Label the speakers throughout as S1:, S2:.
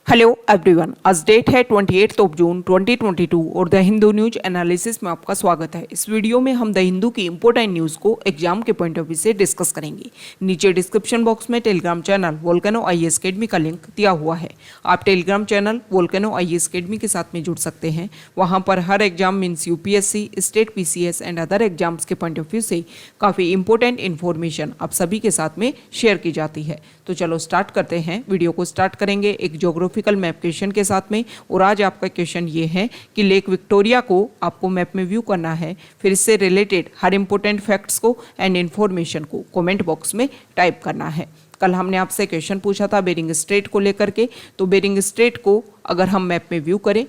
S1: Hello everyone, आज date है 28 जून 2022 और द हिंदू न्यूज एनालिसिस में आपका स्वागत है। इस वीडियो में हम द हिंदू की इंपॉर्टेंट न्यूज़ को एग्जाम के पॉइंट ऑफ व्यू से डिस्कस करेंगे। नीचे डिस्क्रिप्शन बॉक्स में telegram channel volcano IAS academy का लिंक दिया हुआ है। आप telegram channel volcano IAS academy के साथ में जुड़ सकते हैं। वहाँ पर हर exam means UPSC, state PCS and other exams के पॉइंट ऑफ व्यू से काफ़ी इंपॉर्टेंट इन्फॉर्मेशन आप सभी के साथ में शेयर की जाती है। तो चलो स्टार्ट करते हैं। वीडियो को स्टार्ट करेंगे एक ज्योग्राफिकल मैप क्वेश्चन के साथ में। और आज आपका क्वेश्चन ये है कि लेक विक्टोरिया को आपको मैप में व्यू करना है। फिर इससे रिलेटेड हर इंपॉर्टेंट फैक्ट्स को एंड इन्फॉर्मेशन को कमेंट बॉक्स में टाइप करना है। कल हमने आपसे क्वेश्चन पूछा था बेरिंग स्ट्रेट को लेकर के। तो बेरिंग स्ट्रेट को अगर हम मैप में व्यू करें,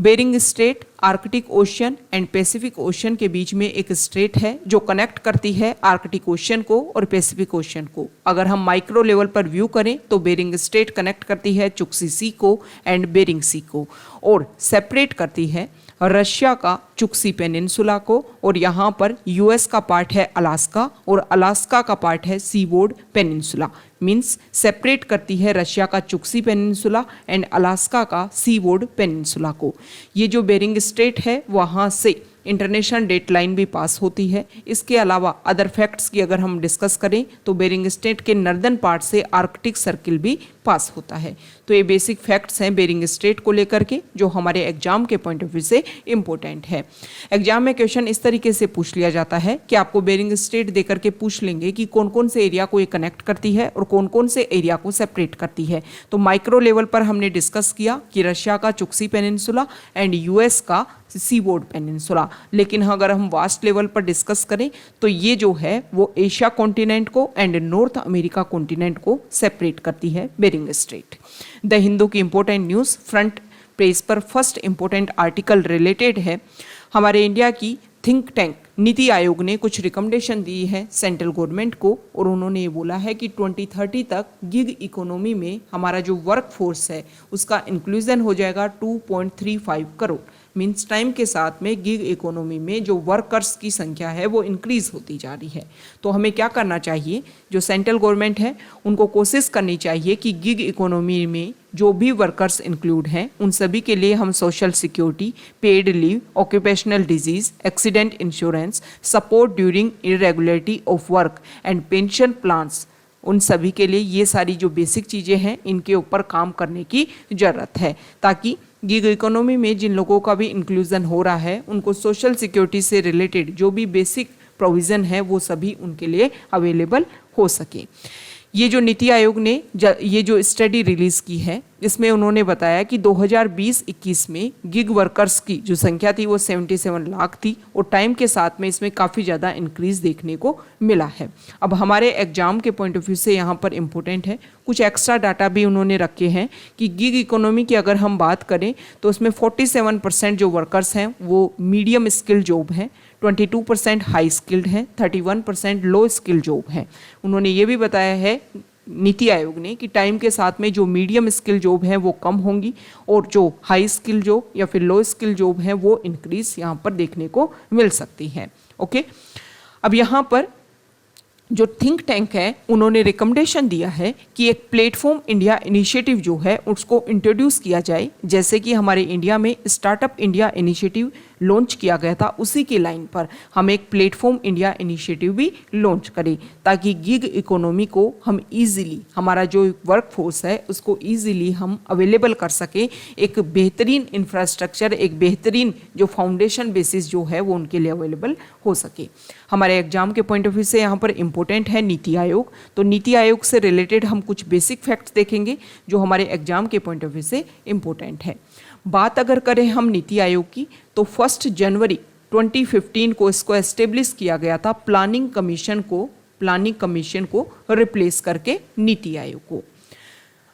S1: Bering Strait Arctic Ocean and Pacific Ocean के बीच में एक स्ट्रेट है जो कनेक्ट करती है आर्कटिक ओशन को और पैसिफिक ओशन को। अगर हम माइक्रो लेवल पर व्यू करें तो बेरिंग स्ट्रेट कनेक्ट करती है चुक्सी सी को एंड बेरिंग सी को, और सेपरेट करती है रशिया का चुक्सी पेनिनसुला को, और यहाँ पर यूएस का पार्ट है अलास्का और अलास्का का पार्ट है सीबोर्ड पेनिनसुला। मीन्स सेपरेट करती है रशिया का चुक्सी पेनिनसुला एंड अलास्का का सीबोर्ड पेनिनसुला को। ये जो बेरिंग स्ट्रेट है वहाँ से इंटरनेशनल डेट लाइन भी पास होती है। इसके अलावा अदर फैक्ट्स की अगर हम डिस्कस करें तो बेरिंग स्ट्रेट के नर्दर्न पार्ट से आर्कटिक सर्किल भी पास होता है। तो ये बेसिक फैक्ट्स हैं बेरिंग स्ट्रेट को लेकर के जो हमारे एग्जाम के पॉइंट ऑफ व्यू से इंपॉर्टेंट है। एग्जाम में क्वेश्चन इस तरीके से पूछ लिया जाता है कि आपको बेरिंग स्ट्रेट देकर के पूछ लेंगे कि कौन कौन से एरिया को ये कनेक्ट करती है और कौन कौन से एरिया को सेपरेट करती है। तो माइक्रो लेवल पर हमने डिस्कस किया कि रशिया का चुक्सी पेनिनसुला एंड यूएस का सीबोर्ड पेनिनसुला। लेकिन अगर हम वास्ट लेवल पर डिस्कस करें तो ये जो है वो एशिया कॉन्टिनेंट को एंड नॉर्थ अमेरिका कॉन्टिनेंट को सेपरेट करती है बेरिंग स्ट्रेट। द हिंदू की इंपॉर्टेंट न्यूज़ फ्रंट पेज पर फर्स्ट इंपॉर्टेंट आर्टिकल रिलेटेड है हमारे इंडिया की थिंक टैंक नीति आयोग ने कुछ रिकमेंडेशन दी है सेंट्रल गवर्नमेंट को, और उन्होंने ये बोला है कि 2030 तक गिग इकोनॉमी में हमारा जो वर्क फोर्स है उसका इंक्लूजन हो जाएगा 2.35 करोड़। मीन्स टाइम के साथ में गिग इकोनॉमी में जो वर्कर्स की संख्या है वो इंक्रीज होती जा रही है। तो हमें क्या करना चाहिए, जो सेंट्रल गवर्नमेंट है उनको कोशिश करनी चाहिए कि गिग इकोनॉमी में जो भी वर्कर्स इंक्लूड हैं उन सभी के लिए हम social security, paid leave, occupational disease, accident insurance, support during irregularity of work and pension plans, उन सभी के लिए ये सारी जो बेसिक चीज़ें हैं इनके ऊपर काम करने की ज़रूरत है, ताकि गिग इकोनॉमी में जिन लोगों का भी इंक्लूजन हो रहा है उनको सोशल सिक्योरिटी से रिलेटेड जो भी बेसिक प्रोविज़न है वो सभी उनके लिए अवेलेबल हो सके। ये जो नीति आयोग ने ये जो स्टडी रिलीज़ की है इसमें उन्होंने बताया कि 2020-21 में गिग वर्कर्स की जो संख्या थी वो 77 लाख थी, और टाइम के साथ में इसमें काफ़ी ज़्यादा इंक्रीज देखने को मिला है। अब हमारे एग्जाम के पॉइंट ऑफ व्यू से यहाँ पर इम्पोर्टेंट है कुछ एक्स्ट्रा डाटा भी उन्होंने रखे हैं कि गिग इकोनॉमी की अगर हम बात करें तो उसमें 47% जो वर्कर्स हैं वो मीडियम स्किल जॉब हैं, 22% हाई स्किल्ड हैं, 31% लो स्किल जॉब हैं। उन्होंने ये भी बताया है नीति आयोग ने कि टाइम के साथ में जो मीडियम स्किल जॉब हैं वो कम होंगी और जो हाई स्किल जॉब या फिर लो स्किल जॉब हैं वो इंक्रीज यहाँ पर देखने को मिल सकती हैं। ओके, अब यहाँ पर जो थिंक टैंक है उन्होंने रिकमेंडेशन दिया है कि एक प्लेटफॉर्म इंडिया इनिशिएटिव जो है उसको इंट्रोड्यूस किया जाए, जैसे कि हमारे इंडिया में स्टार्टअप इंडिया इनिशिएटिव लॉन्च किया गया था उसी की लाइन पर हम एक प्लेटफॉर्म इंडिया इनिशिएटिव भी लॉन्च करें, ताकि गिग इकोनॉमी को हम इजीली, हमारा जो वर्क फोर्स है उसको इजीली हम अवेलेबल कर सकें। एक बेहतरीन इंफ्रास्ट्रक्चर, एक बेहतरीन जो फाउंडेशन बेसिस जो है वो उनके लिए अवेलेबल हो सके। हमारे एग्जाम के पॉइंट ऑफ व्यू से यहाँ पर इम्पोर्टेंट है नीति आयोग। तो नीति आयोग से रिलेटेड हम कुछ बेसिक फैक्ट्स देखेंगे जो हमारे एग्जाम के पॉइंट ऑफ व्यू से इम्पोर्टेंट है। बात अगर करें हम नीति आयोग की तो 1 जनवरी 2015 को इसको एस्टेब्लिश किया गया था प्लानिंग कमीशन को रिप्लेस करके नीति आयोग को।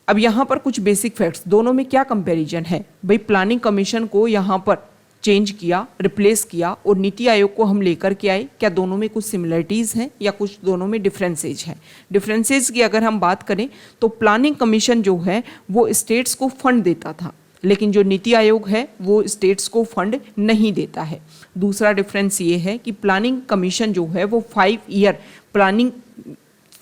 S1: अब यहाँ पर कुछ बेसिक फैक्ट्स, दोनों में क्या कंपैरिजन है भाई, प्लानिंग कमीशन को यहाँ पर चेंज किया, रिप्लेस किया और नीति आयोग को हम लेकर के आए, क्या दोनों में कुछ सिमिलरिटीज़ हैं या कुछ दोनों में डिफरेंसेज हैं। डिफरेंसेज की अगर हम बात करें तो प्लानिंग कमीशन जो है वो स्टेट्स को फंड देता था, लेकिन जो नीति आयोग है वो स्टेट्स को फंड नहीं देता है। दूसरा डिफरेंस ये है कि प्लानिंग कमीशन जो है वो 5 ईयर प्लानिंग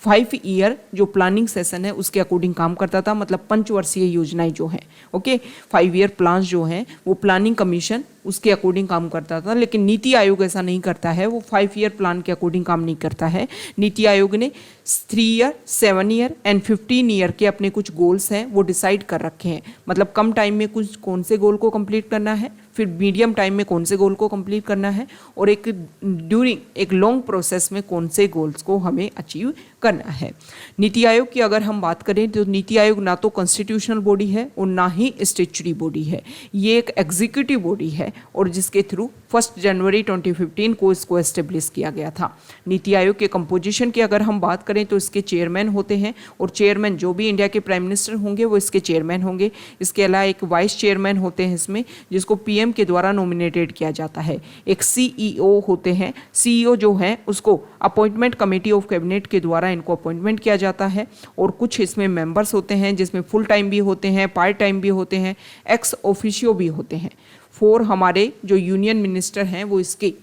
S1: 5 ईयर जो प्लानिंग सेशन है उसके अकॉर्डिंग काम करता था, मतलब पंचवर्षीय योजनाएं जो हैं, ओके, 5 ईयर प्लान जो हैं वो प्लानिंग कमीशन उसके अकॉर्डिंग काम करता था। लेकिन नीति आयोग ऐसा नहीं करता है, वो 5 ईयर प्लान के अकॉर्डिंग काम नहीं करता है। नीति आयोग ने 3 ईयर, 7 ईयर एंड 15 ईयर के अपने कुछ गोल्स हैं वो डिसाइड कर रखे हैं, मतलब कम टाइम में कुछ कौन से गोल को कंप्लीट करना है, फिर मीडियम टाइम में कौन से गोल को कंप्लीट करना है, और एक ड्यूरिंग एक लॉन्ग प्रोसेस में कौन से गोल्स को हमें अचीव करना है। नीति आयोग की अगर हम बात करें तो नीति आयोग ना तो कॉन्स्टिट्यूशनल बॉडी है और ना ही स्टैट्यूटरी बॉडी है, ये एक एग्जीक्यूटिव बॉडी है और जिसके थ्रू 1 जनवरी 2015 को इसको एस्टेब्लिश किया गया था। नीति आयोग के कंपोजिशन की अगर हम बात करें तो इसके चेयरमैन होते हैं, और चेयरमैन जो भी इंडिया के प्राइम मिनिस्टर होंगे वो इसके चेयरमैन होंगे। इसके अलावा एक वाइस चेयरमैन होते हैं इसमें, जिसको पीएम के द्वारा नॉमिनेटेड किया जाता है। एक सीईओ होते हैं, सीईओ जो है उसको अपॉइंटमेंट कमेटी ऑफ कैबिनेट के द्वारा इनको अपॉइंटमेंट किया जाता है, और कुछ इसमें मेंबर्स होते हैं जिसमें फुल टाइम भी होते हैं, पार्ट टाइम भी होते हैं, एक्स ऑफिशियो भी होते हैं। 4 हमारे जो यूनियन मिनिस्टर हैं वो इसके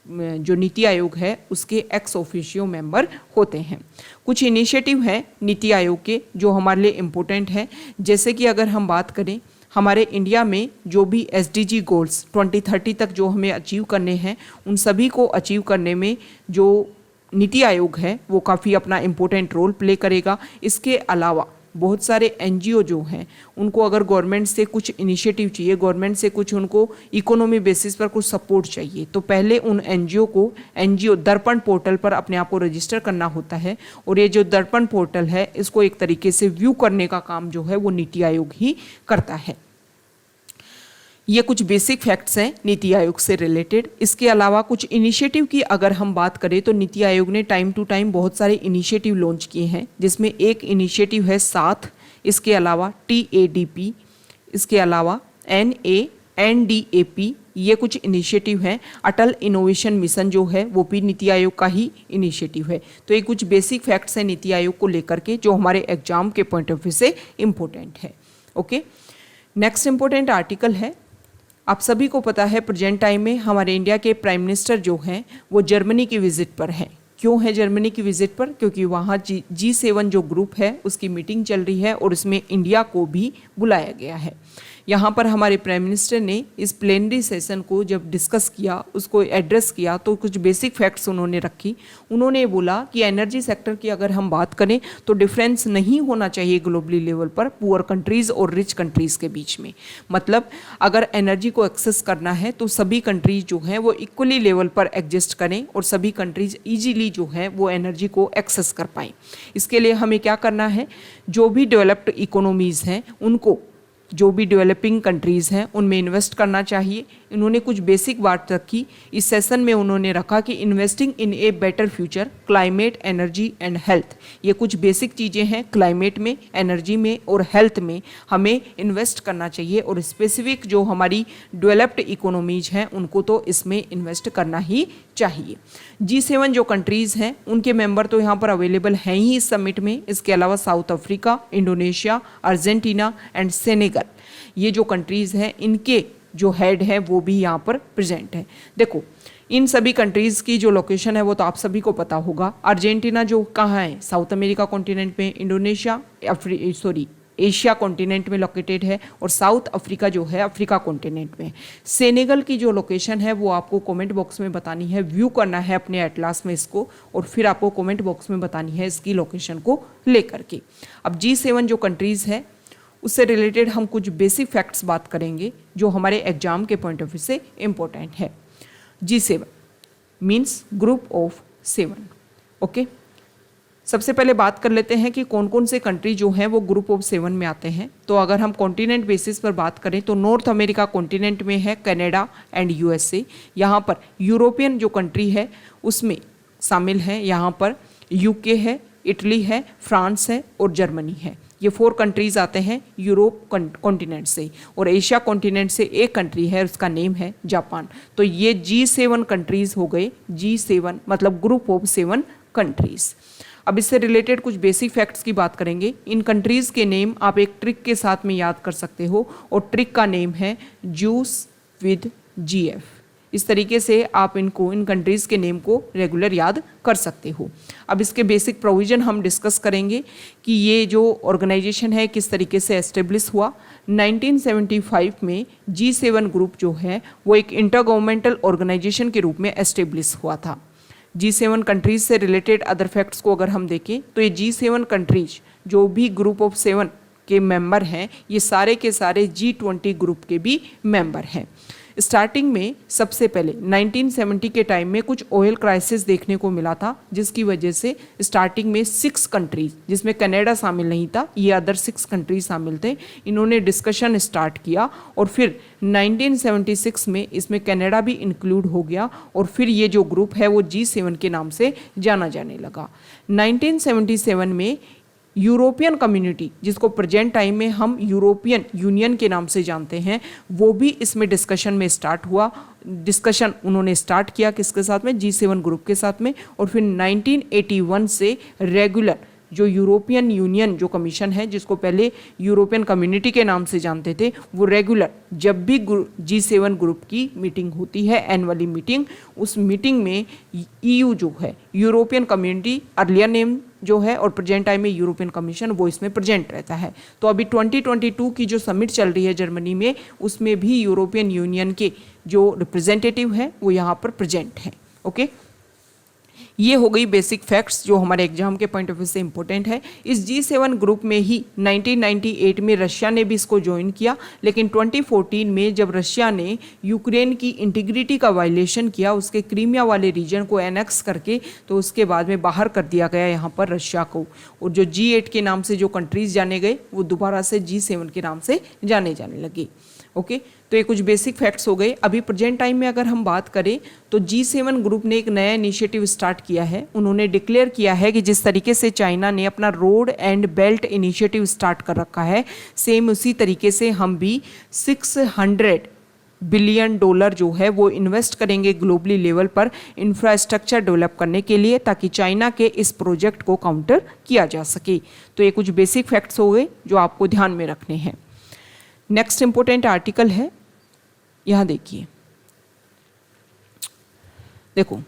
S1: जो नीति आयोग है उसके एक्स ऑफिशियो मेंबर होते हैं। कुछ इनिशिएटिव हैं नीति आयोग के जो हमारे लिए इम्पोर्टेंट है, जैसे कि अगर हम बात करें हमारे इंडिया में जो भी एसडीजी गोल्स 2030 तक जो हमें अचीव करने हैं, उन सभी को अचीव करने में जो नीति आयोग है वो काफ़ी अपना इम्पोर्टेंट रोल प्ले करेगा। इसके अलावा बहुत सारे एनजीओ जो हैं उनको अगर गवर्नमेंट से कुछ इनिशिएटिव चाहिए, गवर्नमेंट से कुछ उनको इकोनॉमी बेसिस पर कुछ सपोर्ट चाहिए, तो पहले उन एनजीओ को एनजीओ दर्पण पोर्टल पर अपने आप को रजिस्टर करना होता है, और ये जो दर्पण पोर्टल है इसको एक तरीके से व्यू करने का काम जो है वो नीति आयोग ही करता है। ये कुछ बेसिक फैक्ट्स हैं नीति आयोग से रिलेटेड। इसके अलावा कुछ इनिशिएटिव की अगर हम बात करें तो नीति आयोग ने टाइम टू टाइम बहुत सारे इनिशिएटिव लॉन्च किए हैं, जिसमें एक इनिशिएटिव है साथ, इसके अलावा TADP, इसके अलावा NANDAP, ये कुछ इनिशिएटिव हैं। अटल इनोवेशन मिशन जो है वो भी नीति आयोग का ही इनिशिएटिव है। तो ये कुछ बेसिक फैक्ट्स हैं नीति आयोग को लेकर के जो हमारे एग्जाम के पॉइंट ऑफ व्यू से इम्पोर्टेंट है। ओके, नेक्स्ट इम्पोर्टेंट आर्टिकल है, आप सभी को पता है प्रेजेंट टाइम में हमारे इंडिया के प्राइम मिनिस्टर जो हैं वो जर्मनी की विजिट पर हैं। क्यों है जर्मनी की विजिट पर? क्योंकि वहाँ G7 जो ग्रुप है उसकी मीटिंग चल रही है और उसमें इंडिया को भी बुलाया गया है। यहाँ पर हमारे प्राइम मिनिस्टर ने इस प्लेनरी सेशन को जब डिस्कस किया, उसको एड्रेस किया, तो कुछ बेसिक फैक्ट्स उन्होंने रखी। उन्होंने बोला कि एनर्जी सेक्टर की अगर हम बात करें तो डिफरेंस नहीं होना चाहिए ग्लोबली लेवल पर पुअर कंट्रीज़ और रिच कंट्रीज़ के बीच में। मतलब अगर एनर्जी को एक्सेस करना है तो सभी कंट्रीज जो हैं वो इक्वली लेवल पर एग्जिस्ट करें और सभी कंट्रीज ईजीली जो है वो एनर्जी को एक्सेस कर पाएँ। इसके लिए हमें क्या करना है, जो भी डेवलप्ड इकोनॉमीज़ हैं उनको, जो भी डेवलपिंग कंट्रीज़ हैं उनमें इन्वेस्ट करना चाहिए। इन्होंने कुछ बेसिक बात रखी इस सेशन में। उन्होंने रखा कि investing in a better future, climate, energy and health, ये कुछ बेसिक चीज़ें हैं। क्लाइमेट में, एनर्जी में और हेल्थ में हमें इन्वेस्ट करना चाहिए, और स्पेसिफिक जो हमारी डेवलप्ड इकोनॉमीज हैं उनको तो इसमें इन्वेस्ट करना ही चाहिए। G7 जो कंट्रीज़ हैं उनके मेंबर तो यहाँ पर अवेलेबल हैं ही इस समिट में। इसके अलावा south Africa, Indonesia, Argentina and Senegal, ये जो कंट्रीज़ हैं इनके जो हेड हैं वो भी यहाँ पर प्रेजेंट है। देखो इन सभी कंट्रीज़ की जो लोकेशन है वो तो आप सभी को पता होगा। अर्जेंटीना जो कहाँ है, साउथ अमेरिका कॉन्टिनेंट में, इंडोनेशिया एशिया कॉन्टिनेंट में लोकेटेड है, और साउथ अफ्रीका जो है अफ्रीका कॉन्टिनेंट में। सेनेगल की जो लोकेशन है वो आपको कमेंट बॉक्स में बतानी है, व्यू करना है अपने एटलास में इसको, और फिर आपको कमेंट बॉक्स में बतानी है इसकी लोकेशन को लेकर के। अब G7 जो कंट्रीज़ है उससे रिलेटेड हम कुछ बेसिक फैक्ट्स बात करेंगे जो हमारे एग्जाम के पॉइंट ऑफ व्यू से इम्पोर्टेंट है। G7 means group of 7। Okay, सबसे पहले बात कर लेते हैं कि कौन कौन से कंट्री जो हैं वो ग्रुप ऑफ 7 में आते हैं। तो अगर हम कॉन्टिनेंट बेसिस पर बात करें तो नॉर्थ अमेरिका कॉन्टिनेंट में है कनाडा एंड USA। यहाँ पर यूरोपियन जो कंट्री है उसमें शामिल हैं, यहाँ पर UK है, इटली है, फ्रांस है और जर्मनी है। ये 4 कंट्रीज़ आते हैं यूरोप कॉन्टिनेंट से, और एशिया कॉन्टिनेंट से एक कंट्री है उसका नेम है जापान। तो ये G7 कंट्रीज़ हो गए। G7 मतलब ग्रुप ऑफ 7 कंट्रीज़। अब इससे रिलेटेड कुछ बेसिक फैक्ट्स की बात करेंगे। इन कंट्रीज़ के नेम आप एक ट्रिक के साथ में याद कर सकते हो, और ट्रिक का नेम है जूस विद GF। इस तरीके से आप इनको, इन कंट्रीज़ के नेम को रेगुलर याद कर सकते हो। अब इसके बेसिक प्रोविज़न हम डिस्कस करेंगे कि ये जो ऑर्गेनाइजेशन है किस तरीके से एस्टेब्लिश हुआ। 1975 में G7 ग्रुप जो है वो एक इंटर गवर्नमेंटल ऑर्गेनाइजेशन के रूप में एस्टेब्लिश हुआ था। G7 कंट्रीज से रिलेटेड अदर फैक्ट्स को अगर हम देखें तो ये G7 कंट्रीज जो भी ग्रुप ऑफ 7 के मेंबर हैं, ये सारे के सारे G20 ग्रुप के भी मेंबर हैं। स्टार्टिंग में सबसे पहले 1970 के टाइम में कुछ ऑयल क्राइसिस देखने को मिला था, जिसकी वजह से स्टार्टिंग में 6 कंट्रीज, जिसमें कनाडा शामिल नहीं था, ये अदर 6 कंट्रीज शामिल थे, इन्होंने डिस्कशन स्टार्ट किया और फिर 1976 में इसमें कनाडा भी इंक्लूड हो गया और फिर ये जो ग्रुप है वो G7 के नाम से जाना जाने लगा। 1977 में यूरोपियन कम्युनिटी, जिसको प्रेजेंट टाइम में हम यूरोपियन यूनियन के नाम से जानते हैं, वो भी इसमें डिस्कशन में स्टार्ट हुआ। डिस्कशन उन्होंने स्टार्ट किया किसके साथ में, G7 ग्रुप के साथ में। और फिर 1981 से रेगुलर जो यूरोपियन यूनियन जो कमीशन है, जिसको पहले यूरोपियन कम्युनिटी के नाम से जानते थे, वो रेगुलर जब भी G7 ग्रुप की मीटिंग होती है, एनुअली मीटिंग, उस मीटिंग में EU जो है, यूरोपियन कम्युनिटी अर्लियर नेम जो है और प्रेजेंट टाइम में यूरोपियन कमीशन, वो इसमें प्रेजेंट रहता है। तो अभी 2022 की जो समिट चल रही है जर्मनी में, उसमें भी यूरोपियन यूनियन के जो रिप्रेजेंटेटिव हैं वो यहाँ पर प्रेजेंट हैं। ओके, ये हो गई बेसिक फैक्ट्स जो हमारे एग्जाम के पॉइंट ऑफ व्यू से इंपॉर्टेंट है। इस G7 ग्रुप में ही 1998 में रशिया ने भी इसको ज्वाइन किया, लेकिन 2014 में जब रशिया ने यूक्रेन की इंटीग्रिटी का वायलेशन किया, उसके क्रीमिया वाले रीजन को एनेक्स करके, तो उसके बाद में बाहर कर दिया गया यहाँ पर रशिया को। और जो G8 के नाम से जो कंट्रीज जाने गए वो दोबारा से G7 के नाम से जाने लगे। ओके, तो ये कुछ बेसिक फैक्ट्स हो गए। अभी प्रेजेंट टाइम में अगर हम बात करें तो G7 ग्रुप ने एक नया इनिशिएटिव स्टार्ट किया है। उन्होंने डिक्लेयर किया है कि जिस तरीके से चाइना ने अपना road and belt initiative start कर रखा है, सेम उसी तरीके से हम भी $600 बिलियन जो है वो इन्वेस्ट करेंगे ग्लोबली लेवल पर इंफ्रास्ट्रक्चर डेवलप करने के लिए, ताकि चाइना के इस प्रोजेक्ट को काउंटर किया जा सके। तो ये कुछ बेसिक फैक्ट्स हो गए जो आपको ध्यान में रखने हैं। नेक्स्ट इंपॉर्टेंट आर्टिकल है, यहां देखिए, देखो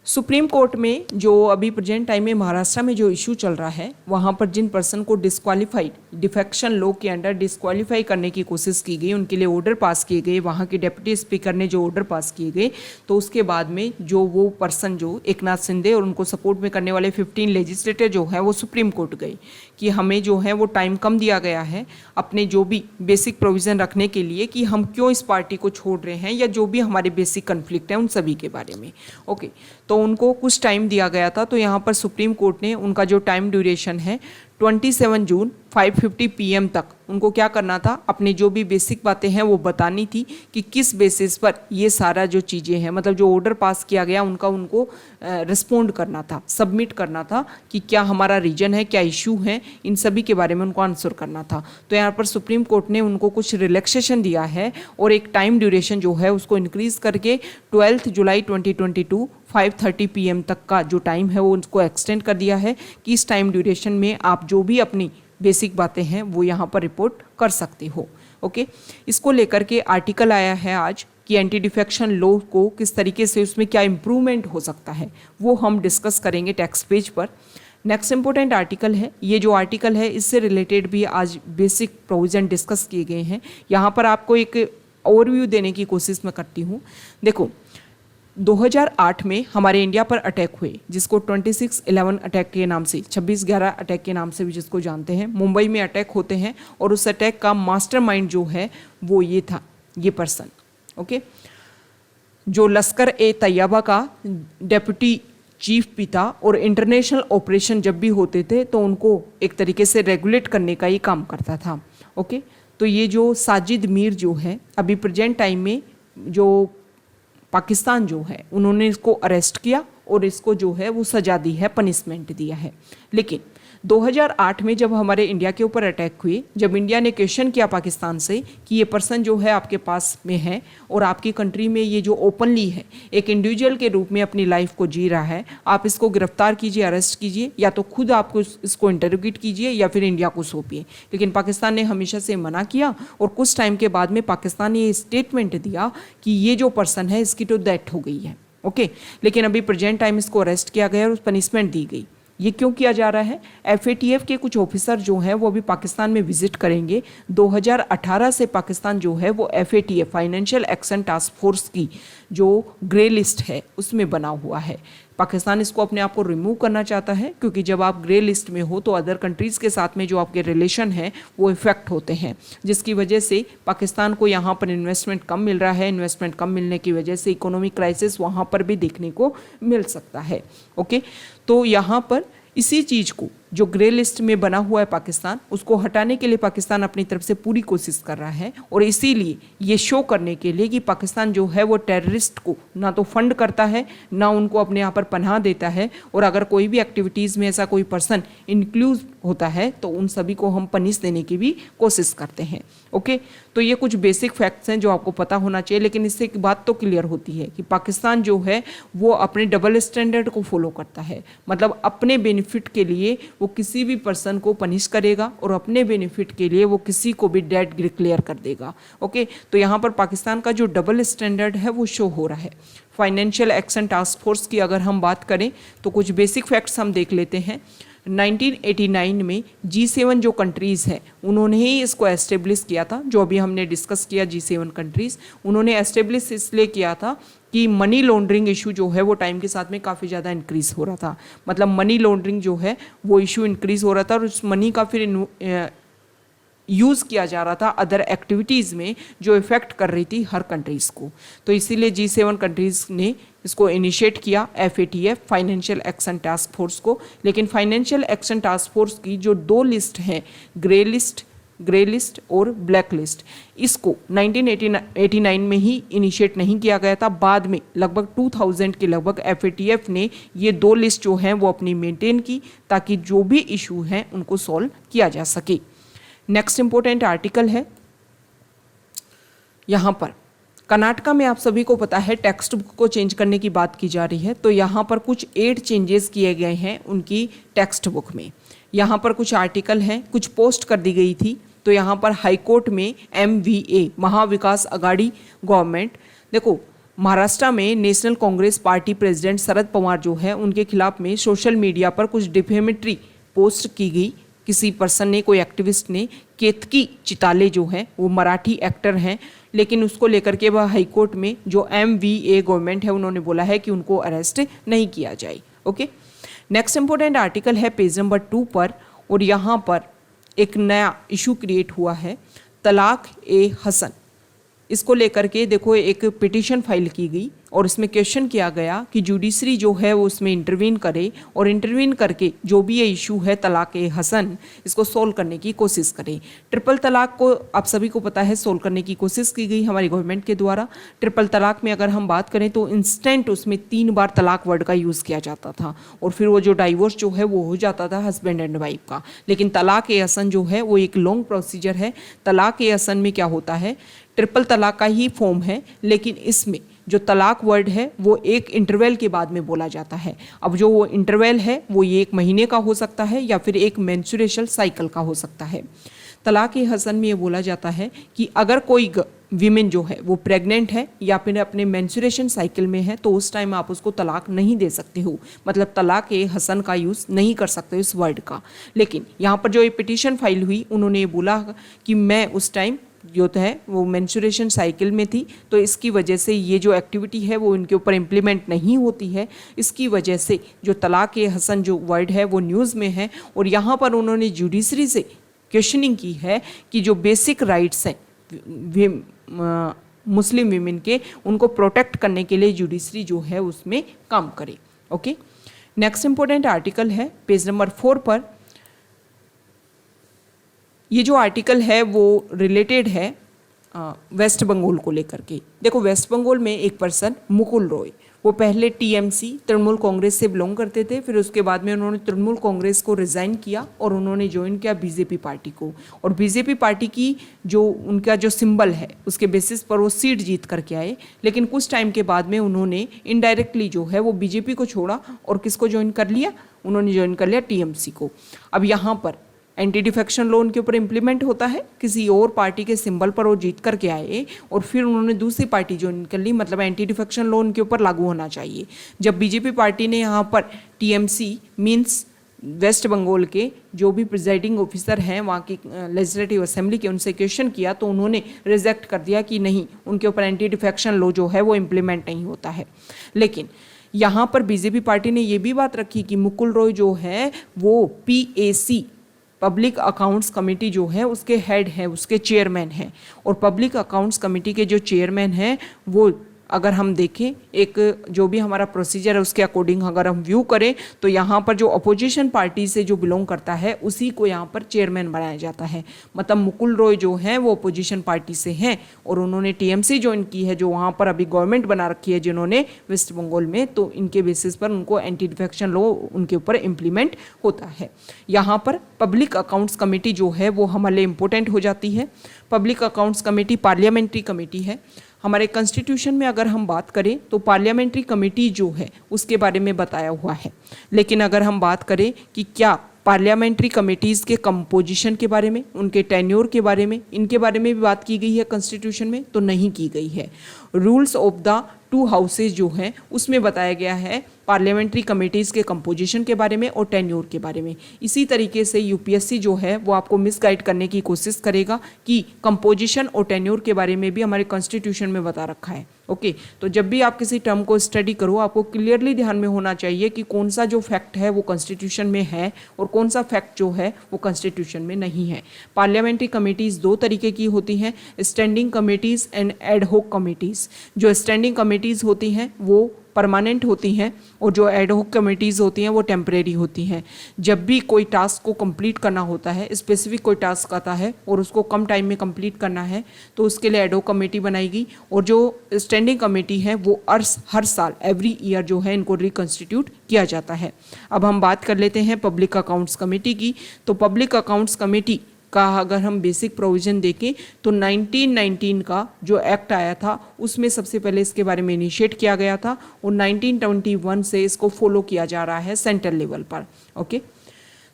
S1: सुप्रीम कोर्ट में जो अभी प्रेजेंट टाइम में महाराष्ट्र में जो इशू चल रहा है, वहाँ पर जिन पर्सन को डिस्क्वालीफाइड, डिफेक्शन लॉ के अंडर डिस्क्वालीफाई करने की कोशिश की गई, उनके लिए ऑर्डर पास किए गए, वहाँ के डिप्टी स्पीकर ने जो ऑर्डर पास किए गए, तो उसके बाद में जो वो पर्सन जो एकनाथ शिंदे और उनको सपोर्ट में करने वाले 15 लेजिस्लेटर जो है वो सुप्रीम कोर्ट गए कि हमें जो है वो टाइम कम दिया गया है अपने जो भी बेसिक प्रोविज़न रखने के लिए, कि हम क्यों इस पार्टी को छोड़ रहे हैं या जो भी हमारे बेसिक कन्फ्लिक्ट हैं उन सभी के बारे में। ओके, तो उनको कुछ टाइम दिया गया था। तो यहाँ पर सुप्रीम कोर्ट ने उनका जो टाइम ड्यूरेशन है 27 जून 5:50 PM तक उनको क्या करना था, अपनी जो भी बेसिक बातें हैं वो बतानी थी कि किस बेसिस पर ये सारा जो चीज़ें हैं, मतलब जो ऑर्डर पास किया गया उनका उनको रिस्पोंड करना था, सबमिट करना था कि क्या हमारा रीजन है, क्या इशू है, इन सभी के बारे में उनको आंसर करना था। तो यहाँ पर सुप्रीम कोर्ट ने उनको कुछ रिलैक्सेशन दिया है और एक टाइम ड्यूरेशन जो है उसको इंक्रीज करके 12 जुलाई 2022 5:30 PM तक का जो टाइम है वो उसको एक्सटेंड कर दिया है कि इस टाइम ड्यूरेशन में आप जो भी अपनी बेसिक बातें हैं वो यहाँ पर रिपोर्ट कर सकते हो। ओके, इसको लेकर के आर्टिकल आया है आज कि एंटी डिफेक्शन लॉ को किस तरीके से उसमें क्या इम्प्रूवमेंट हो सकता है, वो हम डिस्कस करेंगे टेक्स्ट पेज पर। नेक्स्ट इंपॉर्टेंट आर्टिकल है, ये जो आर्टिकल है इससे रिलेटेड भी आज बेसिक प्रोविजन डिस्कस किए गए हैं। यहाँ पर आपको एक ओवरव्यू देने की कोशिश मैं करती हूँ। देखो 2008 में हमारे इंडिया पर अटैक हुए, जिसको 26/11 अटैक के नाम से, 26/11 अटैक के नाम से भी जिसको जानते हैं। मुंबई में अटैक होते हैं और उस अटैक का मास्टरमाइंड जो है वो ये था, ये पर्सन। ओके, जो लश्कर ए तैयबा का डेप्यूटी चीफ भी था और इंटरनेशनल ऑपरेशन जब भी होते थे तो उनको एक तरीके से रेगुलेट करने का ही काम करता था। ओके, तो ये जो साजिद मीर जो है, अभी प्रेजेंट टाइम में जो पाकिस्तान जो है उन्होंने इसको अरेस्ट किया और इसको जो है वो सज़ा दी है, पनिशमेंट दिया है। लेकिन 2008 में जब हमारे इंडिया के ऊपर अटैक हुए, जब इंडिया ने क्वेश्चन किया पाकिस्तान से कि ये पर्सन जो है आपके पास में है और आपकी कंट्री में ये जो ओपनली है एक इंडिविजुअल के रूप में अपनी लाइफ को जी रहा है, आप इसको गिरफ्तार कीजिए, अरेस्ट कीजिए, या तो खुद आपको इसको इंटरोगेट कीजिए या फिर इंडिया को सौंपिए। लेकिन पाकिस्तान ने हमेशा से मना किया और कुछ टाइम के बाद में पाकिस्तान ने ये स्टेटमेंट दिया कि ये जो पर्सन है इसकी तो डेथ हो गई है। ओके, लेकिन अभी प्रेजेंट टाइम इसको अरेस्ट किया गया और पनिशमेंट दी गई। ये क्यों किया जा रहा है? FATF के कुछ ऑफिसर जो हैं वो अभी पाकिस्तान में विजिट करेंगे। 2018 से पाकिस्तान जो है वो FATF financial action task force की जो ग्रे लिस्ट है उसमें बना हुआ है। पाकिस्तान इसको अपने आप को रिमूव करना चाहता है, क्योंकि जब आप ग्रे लिस्ट में हो तो अदर कंट्रीज़ के साथ में जो आपके रिलेशन हैं वो इफेक्ट होते हैं, जिसकी वजह से पाकिस्तान को यहाँ पर इन्वेस्टमेंट कम मिल रहा है। इन्वेस्टमेंट कम मिलने की वजह से इकोनॉमिक क्राइसिस वहाँ पर भी देखने को मिल सकता है। ओके, तो यहाँ पर इसी चीज़ को जो ग्रे लिस्ट में बना हुआ है पाकिस्तान, उसको हटाने के लिए पाकिस्तान अपनी तरफ से पूरी कोशिश कर रहा है। और इसीलिए ये शो करने के लिए कि पाकिस्तान जो है वो टेररिस्ट को ना तो फंड करता है, ना उनको अपने यहाँ पर पनाह देता है, और अगर कोई भी एक्टिविटीज़ में ऐसा कोई पर्सन इंक्लूड होता है तो उन सभी को हम पनिश देने की भी कोशिश करते हैं। ओके, तो ये कुछ बेसिक फैक्ट्स हैं जो आपको पता होना चाहिए। लेकिन इससे एक बात तो क्लियर होती है कि पाकिस्तान जो है वो अपने डबल स्टैंडर्ड को फॉलो करता है। मतलब अपने बेनिफिट के लिए वो किसी भी पर्सन को पनिश करेगा और अपने बेनिफिट के लिए वो किसी को भी डेड डिक्लेयर कर देगा। ओके, तो यहाँ पर पाकिस्तान का जो डबल स्टैंडर्ड है वो शो हो रहा है। फाइनेंशियल एक्शन टास्क फोर्स की अगर हम बात करें तो कुछ बेसिक फैक्ट्स हम देख लेते हैं। 1989 में G7 जो कंट्रीज़ हैं उन्होंने ही इसको एस्टेब्लिश किया था, जो अभी हमने डिस्कस किया। G7 कंट्रीज़ उन्होंने एस्टेब्लिश इसलिए किया था कि मनी लॉन्ड्रिंग इशू जो है वो टाइम के साथ में काफ़ी ज़्यादा इंक्रीज़ हो रहा था। मतलब मनी लॉन्ड्रिंग जो है वो इशू इंक्रीज़ हो रहा था और उस मनी का फिर यूज़ किया जा रहा था अदर एक्टिविटीज़ में जो इफ़ेक्ट कर रही थी हर कंट्रीज़ को। तो इसीलिए G7 कंट्रीज़ ने इसको इनिशिएट किया, FATF financial action task force को। लेकिन फाइनेंशियल एक्शन टास्क फोर्स की जो दो लिस्ट हैं, ग्रे लिस्ट और ब्लैक लिस्ट, इसको 1989 में ही इनिशिएट नहीं किया गया था। बाद में लगभग 2000 के लगभग FATF ने ये दो लिस्ट जो हैं वो अपनी मेंटेन की, ताकि जो भी इशू हैं उनको सॉल्व किया जा सके। नेक्स्ट इंपॉर्टेंट आर्टिकल है यहाँ पर कर्नाटका में, आप सभी को पता है टेक्स्ट बुक को चेंज करने की बात की जा रही है। तो यहाँ पर कुछ 8 चेंजेस किए गए हैं उनकी टेक्स्ट बुक में। यहाँ पर कुछ आर्टिकल हैं, कुछ पोस्ट कर दी गई थी। तो यहाँ पर हाई कोर्ट में MVA महाविकास अघाड़ी गवर्नमेंट, देखो महाराष्ट्र में national Congress party president Sharad Pawar जो है उनके खिलाफ में सोशल मीडिया पर कुछ डिफेमेटरी पोस्ट की गई। किसी पर्सन ने, कोई एक्टिविस्ट ने, केतकी चिताले जो हैं वो मराठी एक्टर हैं, लेकिन उसको लेकर के वह हाई कोर्ट में जो MVA गवर्नमेंट है उन्होंने बोला है कि उनको अरेस्ट नहीं किया जाए। ओके, नेक्स्ट इंपॉर्टेंट आर्टिकल है पेज नंबर 2 पर, और यहाँ पर एक नया इशू क्रिएट हुआ है, तलाक ए हसन। इसको लेकर के देखो एक पिटीशन फाइल की गई और इसमें क्वेश्चन किया गया कि जुडिशरी जो है वो उसमें इंटरवीन करे और इंटरवीन करके जो भी ये इशू है तलाक ए हसन, इसको सोल्व करने की कोशिश करे। ट्रिपल तलाक को आप सभी को पता है सोल्व करने की कोशिश की गई हमारी गवर्नमेंट के द्वारा। ट्रिपल तलाक में अगर हम बात करें तो इंस्टेंट उसमें 3 बार तलाक वर्ड का यूज़ किया जाता था और फिर वो जो डाइवोर्स जो है वो हो जाता था हस्बैंड एंड वाइफ का। लेकिन तलाक ए हसन जो है वो एक लॉन्ग प्रोसीजर है। तलाक ए हसन में क्या होता है, ट्रिपल तलाक का ही फॉर्म है, लेकिन इसमें जो तलाक वर्ड है वो एक इंटरवल के बाद में बोला जाता है। अब जो वो इंटरवल है वो ये 1 महीने का हो सकता है या फिर एक मेंस्ट्रुएशन साइकिल का हो सकता है। तलाक ए हसन में ये बोला जाता है कि अगर कोई वीमेन जो है वो प्रेग्नेंट है या फिर अपने मेंस्ट्रुएशन साइकिल में है तो उस टाइम आप उसको तलाक नहीं दे सकते हो, मतलब तलाक ए हसन का यूज़ नहीं कर सकते इस वर्ड का। लेकिन यहाँ पर जो ये पिटीशन फाइल हुई उन्होंने ये बोला कि मैं उस टाइम जो है वो मेंस्ट्रुएशन साइकिल में थी, तो इसकी वजह से ये जो एक्टिविटी है वो इनके ऊपर इम्प्लीमेंट नहीं होती है। इसकी वजह से जो तलाक ए हसन जो वर्ड है वो न्यूज़ में है। और यहाँ पर उन्होंने जुडिशरी से क्वेश्चनिंग की है कि जो बेसिक राइट्स हैं मुस्लिम वीमेन के, उनको प्रोटेक्ट करने के लिए जुडिशरी जो है उसमें काम करे। ओके, नेक्स्ट इंपॉर्टेंट आर्टिकल है पेज नंबर 4 पर। ये जो आर्टिकल है वो रिलेटेड है वेस्ट बंगाल को लेकर के। देखो वेस्ट बंगाल में एक पर्सन मुकुल रॉय, वो पहले टीएमसी तृणमूल कांग्रेस से बिलोंग करते थे, फिर उसके बाद में उन्होंने तृणमूल कांग्रेस को रिज़ाइन किया और उन्होंने ज्वाइन किया बीजेपी पार्टी को। और बीजेपी पार्टी की जो उनका जो सिंबल है उसके बेसिस पर वो सीट जीत करके आए, लेकिन कुछ टाइम के बाद में उन्होंने इनडायरेक्टली जो है वो बीजेपी को छोड़ा और किसको ज्वाइन कर लिया, उन्होंने ज्वाइन कर लिया टीएमसी को। अब यहाँ पर एंटी डिफेक्शन लॉ उनके ऊपर इम्प्लीमेंट होता है, किसी और पार्टी के सिंबल पर वो जीत करके आए और फिर उन्होंने दूसरी पार्टी ज्वाइन कर ली, मतलब एंटी डिफेक्शन लॉ उनके ऊपर लागू होना चाहिए। जब बीजेपी पार्टी ने यहाँ पर टीएमसी मीन्स वेस्ट बंगाल के जो भी प्रिजाइडिंग ऑफिसर हैं वहाँ की लेजिस्लेटिव असेंबली के, उनसे क्वेश्चन किया तो उन्होंने रिजेक्ट कर दिया कि नहीं, उनके ऊपर एंटी डिफेक्शन लॉ जो है वो इम्प्लीमेंट नहीं होता है। लेकिन यहाँ पर बीजेपी पार्टी ने ये भी बात रखी कि मुकुल रॉय जो है वो पीएसी पब्लिक अकाउंट्स कमेटी जो है उसके हेड है, उसके चेयरमैन हैं। और पब्लिक अकाउंट्स कमेटी के जो चेयरमैन हैं वो अगर हम देखें एक जो भी हमारा प्रोसीजर है उसके अकॉर्डिंग अगर हम व्यू करें तो यहाँ पर जो अपोजिशन पार्टी से जो बिलोंग करता है उसी को यहाँ पर चेयरमैन बनाया जाता है। मतलब मुकुल रॉय जो हैं वो अपोजिशन पार्टी से हैं और उन्होंने टीएमसी ज्वाइन की है, जो वहाँ पर अभी गवर्नमेंट बना रखी है जिन्होंने वेस्ट बंगाल में, तो इनके बेसिस पर उनको एंटी डिफेक्शन लॉ उनके ऊपर इम्प्लीमेंट होता है। यहाँ पर पब्लिक अकाउंट्स कमेटी जो है वो हमारे लिए इम्पोर्टेंट हो जाती है। Public accounts committee parliamentary committee है। हमारे कॉन्स्टिट्यूशन में अगर हम बात करें तो पार्लियामेंट्री कमेटी जो है उसके बारे में बताया हुआ है, लेकिन अगर हम बात करें कि क्या पार्लियामेंट्री कमेटीज़ के कंपोजिशन के बारे में, उनके टेन्योर के बारे में, इनके बारे में भी बात की गई है कॉन्स्टिट्यूशन में, तो नहीं की गई है। Rules of the two houses जो हैं उसमें बताया गया है पार्लियामेंट्री कमेटीज़ के कंपोजिशन के बारे में और टेन्योर के बारे में। इसी तरीके से यूपीएससी जो है वो आपको मिसगाइड करने की कोशिश करेगा कि कंपोजिशन और टेन्योर के बारे में भी हमारे कॉन्स्टिट्यूशन में बता रखा है। ओके, तो जब भी आप किसी टर्म को स्टडी करो आपको क्लियरली ध्यान में होना चाहिए कि कौन सा जो फैक्ट है वो कॉन्स्टिट्यूशन में है और कौन सा फैक्ट जो है वो कॉन्स्टिट्यूशन में नहीं है। पार्लियामेंट्री कमेटीज़ दो तरीके की होती हैं, स्टैंडिंग कमेटीज़ एंड एड होक कमेटीज़। जो स्टैंडिंग कमेटीज़ होती हैं वो परमानेंट होती हैं और जो एड होक कमेटीज़ होती हैं वो टेम्परेरी होती हैं। जब भी कोई टास्क को कंप्लीट करना होता है, स्पेसिफिक कोई टास्क आता है और उसको कम टाइम में कंप्लीट करना है तो उसके लिए एड होक कमेटी बनाएगी, और जो स्टैंडिंग कमेटी है वो हर साल एवरी ईयर जो है इनको रिकॉन्स्टिट्यूट किया जाता है। अब हम बात कर लेते हैं पब्लिक अकाउंट्स कमेटी की। तो पब्लिक अकाउंट्स कमेटी का अगर हम बेसिक प्रोविज़न देखें तो 1919 का जो एक्ट आया था उसमें सबसे पहले इसके बारे में इनिशिएट किया गया था और 1921 से इसको फॉलो किया जा रहा है सेंट्रल लेवल पर। ओके,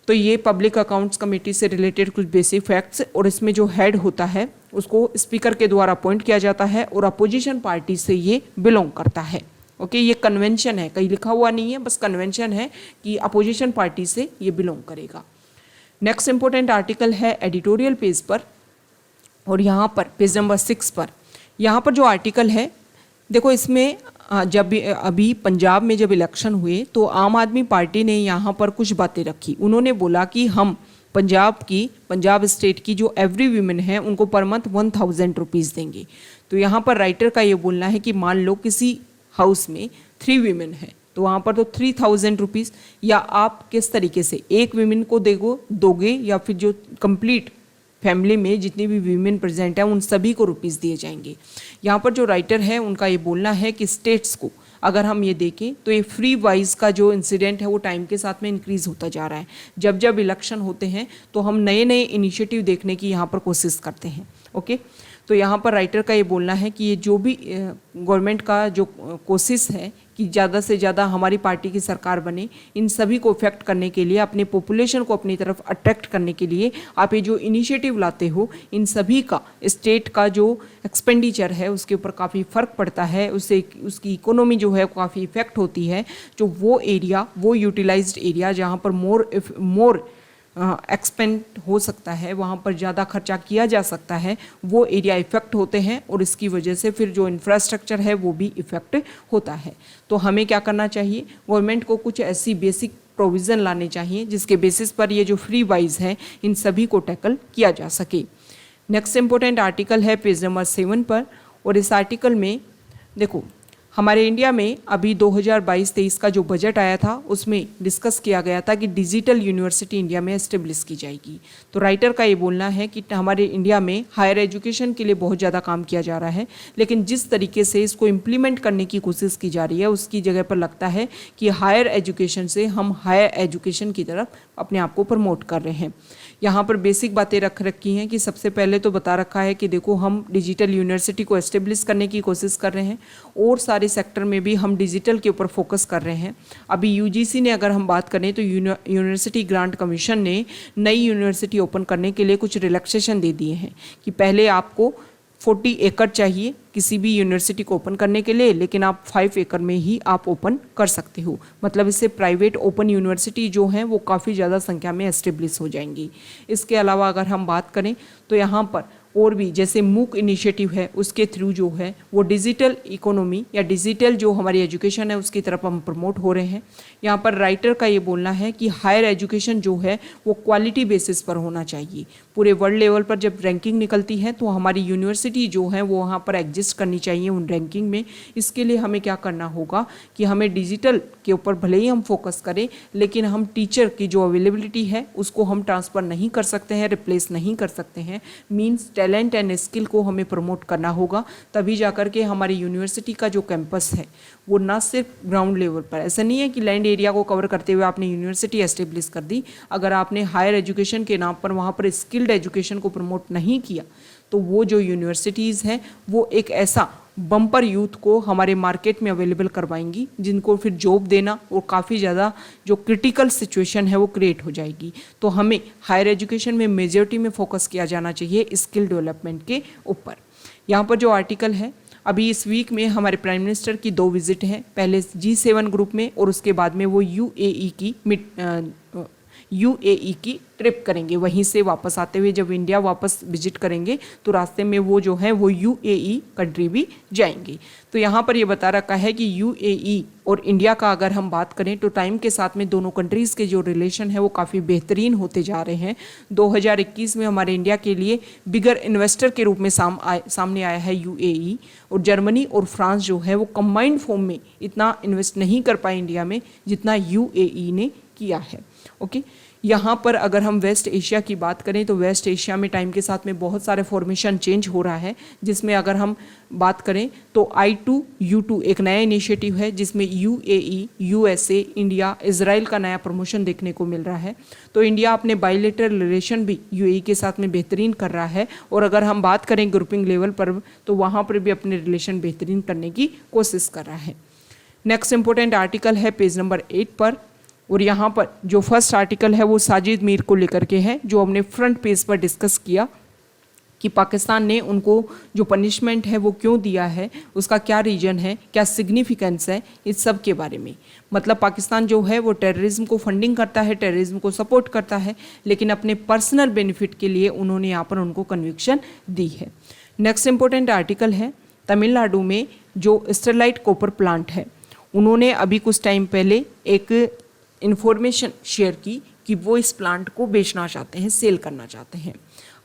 S1: तो ये पब्लिक अकाउंट्स कमेटी से रिलेटेड कुछ बेसिक फैक्ट्स। और इसमें जो हेड होता है उसको स्पीकर के द्वारा अपॉइंट किया जाता है और अपोजिशन पार्टी से ये बिलोंग करता है। ओके, ये कन्वेंशन है, कहीं लिखा हुआ नहीं है, बस कन्वेंशन है कि अपोजिशन पार्टी से ये बिलोंग करेगा। नेक्स्ट इंपॉर्टेंट आर्टिकल है एडिटोरियल पेज पर, और यहाँ पर पेज नंबर 6 पर यहाँ पर जो आर्टिकल है देखो, इसमें जब अभी पंजाब में जब इलेक्शन हुए तो आम आदमी पार्टी ने यहाँ पर कुछ बातें रखी। उन्होंने बोला कि हम पंजाब स्टेट की जो एवरी वीमेन है उनको पर मंथ 1000 रुपीज़ देंगे। तो यहाँ पर राइटर का ये बोलना है कि मान लो किसी हाउस में 3 वीमेन है तो वहाँ पर तो 3000 रुपीज़, या आप किस तरीके से एक वीमेन को दोगे या फिर जो कंप्लीट फैमिली में जितनी भी वीमेन प्रेजेंट है उन सभी को रुपीज़ दिए जाएंगे। यहाँ पर जो राइटर है उनका ये बोलना है कि स्टेट्स को अगर हम ये देखें तो ये फ्री वाइज का जो इंसिडेंट है वो टाइम के साथ में इंक्रीज होता जा रहा है। जब जब इलेक्शन होते हैं तो हम नए नए इनिशिएटिव देखने की यहाँ पर कोशिश करते हैं। ओके, तो यहाँ पर राइटर का ये बोलना है कि ये जो भी गवर्नमेंट का जो कोशिश है कि ज़्यादा से ज़्यादा हमारी पार्टी की सरकार बने, इन सभी को इफेक्ट करने के लिए, अपने पॉपुलेशन को अपनी तरफ अट्रैक्ट करने के लिए आप ये जो इनिशिएटिव लाते हो, इन सभी का स्टेट का जो एक्सपेंडिचर है उसके ऊपर काफ़ी फ़र्क पड़ता है, उससे उसकी इकोनॉमी जो है काफ़ी इफेक्ट होती है। जो वो एरिया, वो यूटिलाइज्ड एरिया जहाँ पर मोर एक्सपेंड हो सकता है, वहाँ पर ज़्यादा खर्चा किया जा सकता है, वो एरिया इफ़ेक्ट होते हैं और इसकी वजह से फिर जो इंफ्रास्ट्रक्चर है वो भी इफ़ेक्ट होता है। तो हमें क्या करना चाहिए, गवर्नमेंट को कुछ ऐसी बेसिक प्रोविज़न लाने चाहिए जिसके बेसिस पर ये जो फ्री वाइज है इन सभी को टैकल किया जा सके। नेक्स्ट इंपॉर्टेंट आर्टिकल है पेज नंबर 7 पर, और इस आर्टिकल में देखो हमारे इंडिया में अभी 2022-23 का जो बजट आया था उसमें डिस्कस किया गया था कि डिजिटल यूनिवर्सिटी इंडिया में एस्टेब्लिश की जाएगी। तो राइटर का ये बोलना है कि हमारे इंडिया में हायर एजुकेशन के लिए बहुत ज़्यादा काम किया जा रहा है, लेकिन जिस तरीके से इसको इम्प्लीमेंट करने की कोशिश की जा रही है उसकी जगह पर लगता है कि हायर एजुकेशन से हम हायर एजुकेशन की तरफ अपने आप को प्रमोट कर रहे हैं। यहाँ पर बेसिक बातें रख रखी हैं कि सबसे पहले तो बता रखा है कि देखो हम डिजिटल यूनिवर्सिटी को एस्टेब्लिश करने की कोशिश कर रहे हैं और सारे सेक्टर में भी हम डिजिटल के ऊपर फोकस कर रहे हैं। अभी यूजीसी ने अगर हम बात करें तो यूनिवर्सिटी ग्रांट कमीशन ने नई यूनिवर्सिटी ओपन करने के लिए कुछ रिलैक्सेशन दे दिए हैं कि पहले आपको 40 एकड़ चाहिए किसी भी यूनिवर्सिटी को ओपन करने के लिए, लेकिन आप 5 एकड़ में ही आप ओपन कर सकते हो। मतलब इससे प्राइवेट ओपन यूनिवर्सिटी जो हैं वो काफ़ी ज़्यादा संख्या में एस्टेब्लिश हो जाएंगी। इसके अलावा अगर हम बात करें तो यहाँ पर और भी जैसे मूक इनिशिएटिव है उसके थ्रू जो है वो डिजिटल इकोनॉमी या डिजिटल जो हमारी एजुकेशन है उसकी तरफ हम प्रमोट हो रहे हैं। यहाँ पर राइटर का ये बोलना है कि हायर एजुकेशन जो है वो क्वालिटी बेसिस पर होना चाहिए। पूरे वर्ल्ड लेवल पर जब रैंकिंग निकलती है तो हमारी यूनिवर्सिटी जो है वो वहाँ पर एग्जिस्ट करनी चाहिए उन रैंकिंग में। इसके लिए हमें क्या करना होगा कि हमें डिजिटल के ऊपर भले ही हम फोकस करें, लेकिन हम टीचर की जो अवेलेबिलिटी है उसको हम ट्रांसफ़र नहीं कर सकते हैं, रिप्लेस नहीं कर सकते हैं। मीन्स टैलेंट एंड स्किल को हमें प्रमोट करना होगा, तभी जाकर के हमारी यूनिवर्सिटी का जो कैंपस है वो ना सिर्फ ग्राउंड लेवल पर, ऐसा नहीं है कि लैंड एरिया को कवर करते हुए आपने यूनिवर्सिटी एस्टेब्लिश कर दी, अगर आपने हायर एजुकेशन के नाम पर वहाँ पर स्किल्ड एजुकेशन को प्रमोट नहीं किया तो वो जो यूनिवर्सिटीज़ हैं वो एक ऐसा बम्पर यूथ को हमारे मार्केट में अवेलेबल करवाएंगी जिनको फिर जॉब देना और काफ़ी ज़्यादा जो क्रिटिकल सिचुएशन है वो क्रिएट हो जाएगी। तो हमें हायर एजुकेशन में मेजॉरिटी में फोकस किया जाना चाहिए स्किल डेवलपमेंट के ऊपर। यहाँ पर जो आर्टिकल है अभी इस वीक में हमारे प्राइम मिनिस्टर की 2 विजिट हैं, पहले G7 ग्रुप में और उसके बाद में वो यूएई की ट्रिप करेंगे। वहीं से वापस आते हुए जब इंडिया वापस विजिट करेंगे तो रास्ते में वो जो है वो यूएई कंट्री भी जाएंगे। तो यहाँ पर ये बता रखा है कि यूएई और इंडिया का अगर हम बात करें तो टाइम के साथ में दोनों कंट्रीज़ के जो रिलेशन है वो काफ़ी बेहतरीन होते जा रहे हैं। 2021 में हमारे इंडिया के लिए बिगर इन्वेस्टर के रूप में सामने आया है यूएई, और जर्मनी और फ्रांस जो है वो कंबाइंड फॉर्म में इतना इन्वेस्ट नहीं कर पाए इंडिया में जितना यूएई ने किया है। ओके, यहाँ पर अगर हम वेस्ट एशिया की बात करें तो वेस्ट एशिया में टाइम के साथ में बहुत सारे फॉर्मेशन चेंज हो रहा है, जिसमें अगर हम बात करें तो I2U2 एक नया इनिशिएटिव है जिसमें यूएई, यूएसए, इंडिया, इजराइल का नया प्रमोशन देखने को मिल रहा है। तो इंडिया अपने बायलैटरल रिलेशन भी यूएई के साथ में बेहतरीन कर रहा है, और अगर हम बात करें ग्रुपिंग लेवल पर तो वहाँ पर भी अपने रिलेशन बेहतरीन करने की कोशिश कर रहा है। नेक्स्ट इंपॉर्टेंट आर्टिकल है पेज नंबर 8 पर, और यहाँ पर जो फर्स्ट आर्टिकल है वो साजिद मीर को लेकर के है, जो हमने फ्रंट पेज पर डिस्कस किया कि पाकिस्तान ने उनको जो पनिशमेंट है वो क्यों दिया है, उसका क्या रीजन है, क्या सिग्निफिकेंस है, इस सब के बारे में। मतलब पाकिस्तान जो है वो टेररिज्म को फंडिंग करता है, टेररिज्म को सपोर्ट करता है, लेकिन अपने पर्सनल बेनिफिट के लिए उन्होंने यहाँ पर उनको कन्विक्शन दी है। नेक्स्ट इंपॉर्टेंट आर्टिकल है तमिलनाडु में जो स्टरलाइट कॉपर प्लांट है, उन्होंने अभी कुछ टाइम पहले एक इन्फॉर्मेशन शेयर की कि वो इस प्लांट को बेचना चाहते हैं, सेल करना चाहते हैं।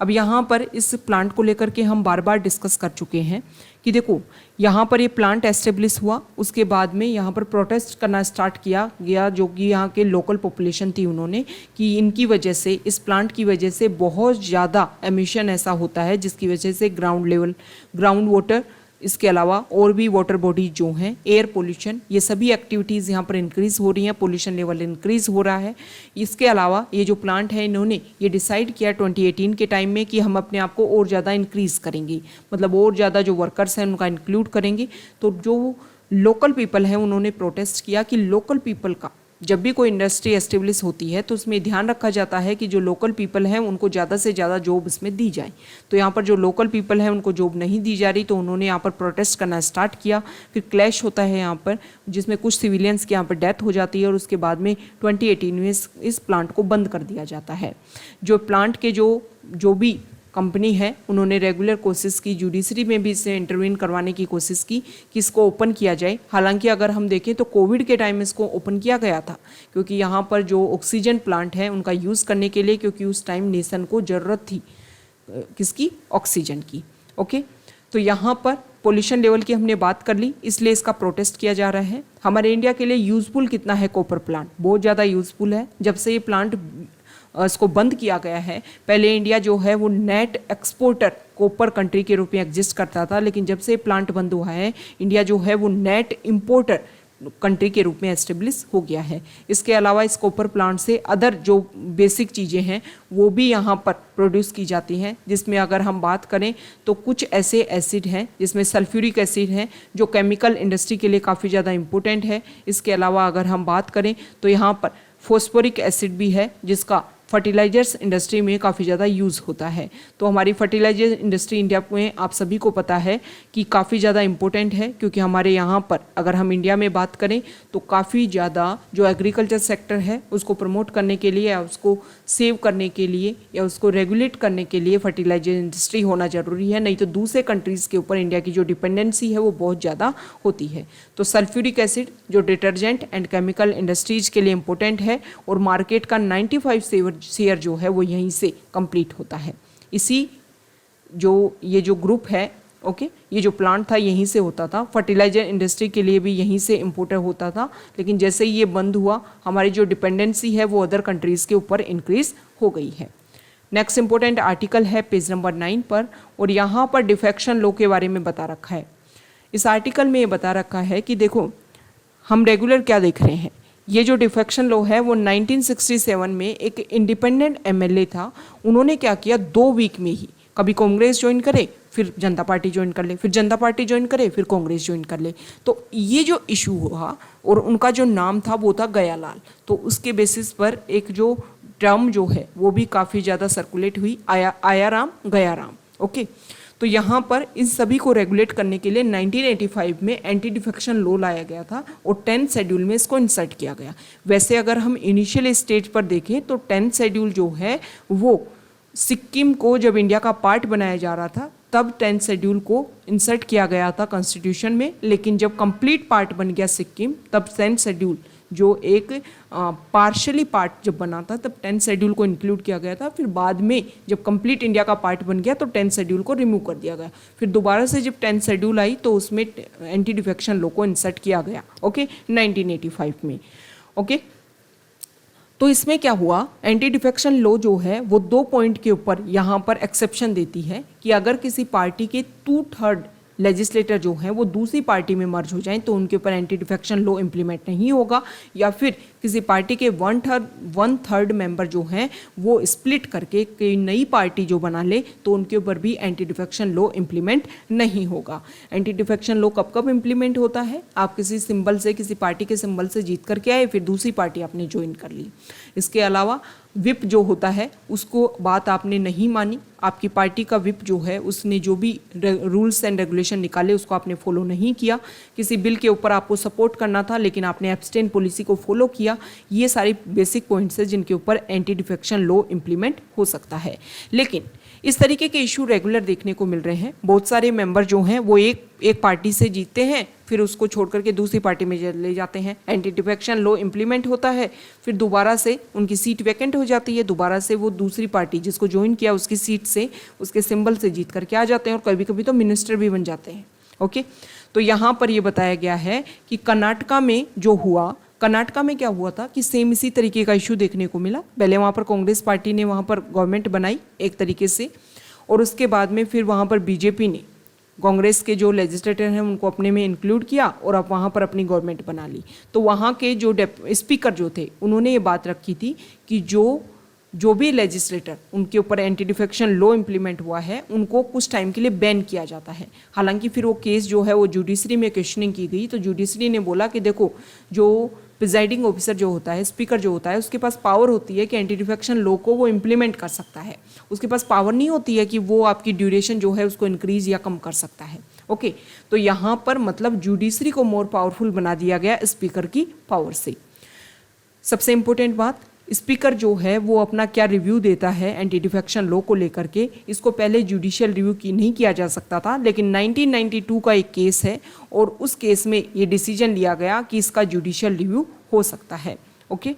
S1: अब यहाँ पर इस प्लांट को लेकर के हम बार बार डिस्कस कर चुके हैं कि देखो यहाँ पर ये प्लांट एस्टेब्लिश हुआ, उसके बाद में यहाँ पर प्रोटेस्ट करना स्टार्ट किया गया, जो कि यहाँ के लोकल पॉपुलेशन थी, उन्होंने कि इनकी वजह से, इस प्लांट की वजह से बहुत ज़्यादा एमिशन ऐसा होता है जिसकी वजह से ग्राउंड वाटर, इसके अलावा और भी वाटर बॉडी जो हैं, एयर पोल्यूशन, ये सभी एक्टिविटीज़ यहाँ पर इंक्रीज़ हो रही हैं, पोल्यूशन लेवल इंक्रीज़ हो रहा है। इसके अलावा ये जो प्लांट है इन्होंने ये डिसाइड किया 2018 के टाइम में कि हम अपने आप को और ज़्यादा इंक्रीज़ करेंगे, मतलब और ज़्यादा जो वर्कर्स हैं उनका इंक्लूड करेंगे। तो जो लोकल पीपल हैं उन्होंने प्रोटेस्ट किया कि लोकल पीपल का जब भी कोई इंडस्ट्री एस्टेब्लिश होती है तो उसमें ध्यान रखा जाता है कि जो लोकल पीपल हैं उनको ज़्यादा से ज़्यादा जॉब इसमें दी जाए। तो यहाँ पर जो लोकल पीपल हैं उनको जॉब नहीं दी जा रही, तो उन्होंने यहाँ पर प्रोटेस्ट करना स्टार्ट किया। फिर क्लैश होता है यहाँ पर, जिसमें कुछ सिविलियंस की यहाँ पर डेथ हो जाती है, और उसके बाद में 2018 में इस प्लांट को बंद कर दिया जाता है। जो प्लांट के जो भी कंपनी है उन्होंने रेगुलर कोशिश की, जुडिशरी में भी इसे इंटरवीन करवाने की कोशिश की कि इसको ओपन किया जाए। हालांकि अगर हम देखें तो कोविड के टाइम इसको ओपन किया गया था, क्योंकि यहाँ पर जो ऑक्सीजन प्लांट है उनका यूज़ करने के लिए, क्योंकि उस टाइम नेशन को ज़रूरत थी किसकी, ऑक्सीजन की। ओके, तो यहाँ पर पोल्यूशन लेवल की हमने बात कर ली, इसलिए इसका प्रोटेस्ट किया जा रहा है। हमारे इंडिया के लिए यूजफुल कितना है कॉपर प्लांट, बहुत ज़्यादा यूजफुल है। जब से ये प्लांट इसको बंद किया गया है, पहले इंडिया जो है वो नेट एक्सपोर्टर कॉपर कंट्री के रूप में एग्जिस्ट करता था, लेकिन जब से प्लांट बंद हुआ है इंडिया जो है वो नेट इंपोर्टर कंट्री के रूप में एस्टेब्लिश हो गया है। इसके अलावा इस कॉपर प्लांट से अदर जो बेसिक चीज़ें हैं वो भी यहाँ पर प्रोड्यूस की जाती हैं, जिसमें अगर हम बात करें तो कुछ ऐसे एसिड हैं जिसमें सल्फ्यूरिक एसिड है जो केमिकल इंडस्ट्री के लिए काफ़ी ज़्यादा इम्पोर्टेंट है। इसके अलावा अगर हम बात करें तो यहाँ पर फॉस्फोरिक एसिड भी है जिसका फर्टिलाइजर्स इंडस्ट्री में काफ़ी ज़्यादा यूज़ होता है। तो हमारी फर्टिलाइजर इंडस्ट्री इंडिया में आप सभी को पता है कि काफ़ी ज़्यादा इम्पोर्टेंट है, क्योंकि हमारे यहाँ पर अगर हम इंडिया में बात करें तो काफ़ी ज़्यादा जो एग्रीकल्चर सेक्टर है उसको प्रमोट करने के लिए या उसको सेव करने के लिए या उसको रेगुलेट करने के लिए फर्टिलाइजर इंडस्ट्री होना ज़रूरी है, नहीं तो दूसरे कंट्रीज़ के ऊपर इंडिया की जो डिपेंडेंसी है वो बहुत ज़्यादा होती है। तो सल्फ्यूरिक एसिड जो डिटर्जेंट एंड केमिकल इंडस्ट्रीज के लिए इम्पोर्टेंट है और मार्केट का 95 शेयर जो है वो यहीं से कंप्लीट होता है। इसी ये जो ग्रुप है, ओके, ये जो प्लांट था यहीं से होता था। फर्टिलाइजर इंडस्ट्री के लिए भी यहीं से इम्पोर्टर होता था, लेकिन जैसे ही ये बंद हुआ हमारी जो डिपेंडेंसी है वो अदर कंट्रीज़ के ऊपर इंक्रीज हो गई है। नेक्स्ट इंपॉर्टेंट आर्टिकल है पेज नंबर 9 पर, और यहाँ पर डिफेक्शन लॉ के बारे में बता रखा है। इस आर्टिकल में ये बता रखा है कि देखो हम रेगुलर क्या देख रहे हैं, ये जो डिफेक्शन लॉ है वो 1967 में एक इंडिपेंडेंट एमएलए था, उन्होंने क्या किया 2 वीक में ही कभी कांग्रेस ज्वाइन करे फिर जनता पार्टी ज्वाइन कर ले, फिर जनता पार्टी ज्वाइन करे फिर कांग्रेस ज्वाइन कर ले। तो ये जो इशू हुआ और उनका जो नाम था वो था गयालाल, तो उसके बेसिस पर एक जो टर्म जो है वो भी काफ़ी ज़्यादा सर्कुलेट हुई, आया राम गया राम। ओके, तो यहाँ पर इन सभी को रेगुलेट करने के लिए 1985 में एंटी डिफेक्शन लॉ लाया गया था और 10th शेड्यूल में इसको इंसर्ट किया गया। वैसे अगर हम इनिशियल स्टेज पर देखें तो 10th शेड्यूल जो है वो सिक्किम को जब इंडिया का पार्ट बनाया जा रहा था तब 10th शेड्यूल को इंसर्ट किया गया था कॉन्स्टिट्यूशन में, लेकिन जब कंप्लीट पार्ट बन गया सिक्किम तब 10th शेड्यूल जो एक पार्शली पार्ट जब बना था तब 10th शेड्यूल को इंक्लूड किया गया था। फिर बाद में जब कंप्लीट इंडिया का पार्ट बन गया तो 10th शेड्यूल को रिमूव कर दिया गया। फिर दोबारा से जब 10th शेड्यूल आई तो उसमें एंटी डिफेक्शन लॉ को इंसर्ट किया गया, ओके, 1985 में। ओके, तो इसमें क्या हुआ, एंटी डिफेक्शन लॉ जो है वो 2 पॉइंट के ऊपर यहाँ पर एक्सेप्शन देती है कि अगर किसी पार्टी के 2/3 लेजिस्लेटर जो हैं वो दूसरी पार्टी में मर्ज हो जाएं तो उनके ऊपर एंटी डिफेक्शन लॉ इम्प्लीमेंट नहीं होगा, या फिर किसी पार्टी के 1/3 मेंबर जो हैं वो स्प्लिट करके कोई नई पार्टी जो बना ले तो उनके ऊपर भी एंटी डिफेक्शन लॉ इम्प्लीमेंट नहीं होगा। एंटी डिफेक्शन लॉ कब कब इम्प्लीमेंट होता है, आप किसी सिंबल से, किसी पार्टी के सिंबल से जीत करके आए फिर दूसरी पार्टी आपने ज्वाइन कर ली। इसके अलावा विप जो होता है उसको बात आपने नहीं मानी, आपकी पार्टी का विप जो है उसने जो भी रूल्स एंड रेगुलेशन निकाले उसको आपने फॉलो नहीं किया, किसी बिल के ऊपर आपको सपोर्ट करना था लेकिन आपने एब्सटेन पॉलिसी को फॉलो किया, ये सारी बेसिक पॉइंट्स है जिनके ऊपर एंटी डिफेक्शन लॉ इम्प्लीमेंट हो सकता है। लेकिन इस तरीके के इशू रेगुलर देखने को मिल रहे हैं। बहुत सारे मेंबर जो हैं वो एक पार्टी से जीतते हैं फिर उसको छोड़ करके दूसरी पार्टी में ले जाते हैं, एंटी डिफेक्शन लॉ इम्प्लीमेंट होता है, फिर दोबारा से उनकी सीट वैकेंट हो जाती है, दोबारा से वो दूसरी पार्टी जिसको ज्वाइन किया उसकी सीट से, उसके सिंबल से जीत करके आ जाते हैं और कभी कभी तो मिनिस्टर भी बन जाते हैं। ओके, तो यहाँ पर ये बताया गया है कि कर्नाटका में जो हुआ, कर्नाटका में क्या हुआ था कि सेम इसी तरीके का इशू देखने को मिला। पहले वहाँ पर कांग्रेस पार्टी ने वहाँ पर गवर्नमेंट बनाई एक तरीके से, और उसके बाद में फिर वहाँ पर बीजेपी ने कांग्रेस के जो लेजिस्लेटर हैं उनको अपने में इंक्लूड किया और अब वहाँ पर अपनी गवर्नमेंट बना ली। तो वहाँ के जो स्पीकर जो थे उन्होंने ये बात रखी थी कि जो भी लेजिस्लेटर उनके ऊपर एंटी डिफेक्शन लॉ इम्प्लीमेंट हुआ है उनको कुछ टाइम के लिए बैन किया जाता है। हालांकि फिर वो केस जो है वो जुडिशरी में क्वेश्चनिंग की गई, तो जुडिशरी ने बोला कि देखो जो प्रिजाइडिंग ऑफिसर जो होता है, स्पीकर जो होता है, उसके पास पावर होती है कि एंटी डिफेक्शन लॉ को वो इम्प्लीमेंट कर सकता है, उसके पास पावर नहीं होती है कि वो आपकी ड्यूरेशन जो है उसको इंक्रीज या कम कर सकता है। ओके, तो यहाँ पर मतलब जुडिशरी को मोर पावरफुल बना दिया गया स्पीकर की पावर से। सबसे इम्पोर्टेंट बात, स्पीकर जो है वो अपना क्या रिव्यू देता है एंटी डिफेक्शन लॉ को लेकर के, इसको पहले जुडिशियल रिव्यू की नहीं किया जा सकता था, लेकिन 1992 का एक केस है और उस केस में ये डिसीजन लिया गया कि इसका जुडिशियल रिव्यू हो सकता है। ओके,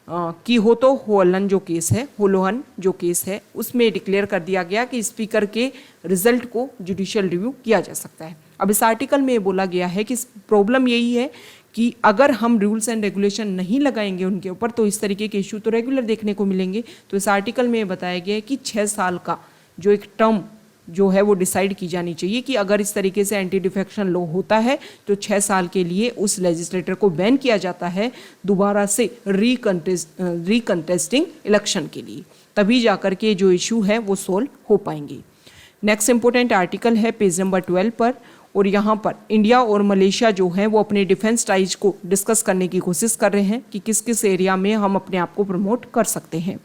S1: कि हो तो होलन जो केस है, होलोहन जो केस है, उसमें डिक्लेयर कर दिया गया कि स्पीकर के रिजल्ट को जुडिशियल रिव्यू किया जा सकता है। अब इस आर्टिकल में ये बोला गया है कि प्रॉब्लम यही है कि अगर हम रूल्स एंड रेगुलेशन नहीं लगाएंगे उनके ऊपर तो इस तरीके के इशू तो रेगुलर देखने को मिलेंगे। तो इस आर्टिकल में ये बताया गया है कि 6 साल का जो एक टर्म जो है वो डिसाइड की जानी चाहिए कि अगर इस तरीके से एंटी डिफेक्शन लॉ होता है तो 6 साल के लिए उस लेजिस्लेटर को बैन किया जाता है दोबारा से रिकंटेस्टिंग इलेक्शन के लिए, तभी जाकर के जो इशू है वो सोल्व हो पाएंगे। नेक्स्ट इंपॉर्टेंट आर्टिकल है पेज नंबर 12 पर, और यहाँ पर इंडिया और मलेशिया जो है वो अपने डिफेंस टाइज को डिस्कस करने की कोशिश कर रहे हैं कि किस किस एरिया में हम अपने आप को प्रमोट कर सकते हैं।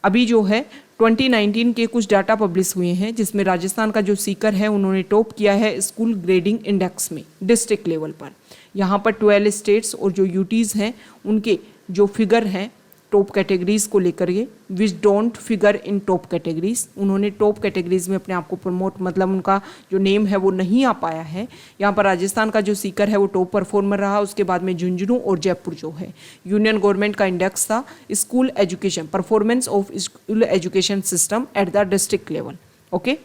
S1: अभी जो है 2019 के कुछ डाटा पब्लिश हुए हैं जिसमें राजस्थान का जो सीकर है उन्होंने टॉप किया है स्कूल ग्रेडिंग इंडेक्स में डिस्ट्रिक्ट लेवल पर। यहाँ पर 12 स्टेट्स और जो यूटीज़ हैं उनके जो फिगर हैं टॉप कैटेगरीज को लेकर के which don't figure in top categories, उन्होंने टॉप कैटेगरीज में अपने आप को प्रमोट मतलब उनका जो नेम है वो नहीं आ पाया है। यहाँ पर राजस्थान का जो सीकर है वो टॉप परफॉर्मर रहा, उसके बाद में झुंझुनू और जयपुर जो है। यूनियन गवर्नमेंट का इंडेक्स था school education performance of school education system at the district level. Okay,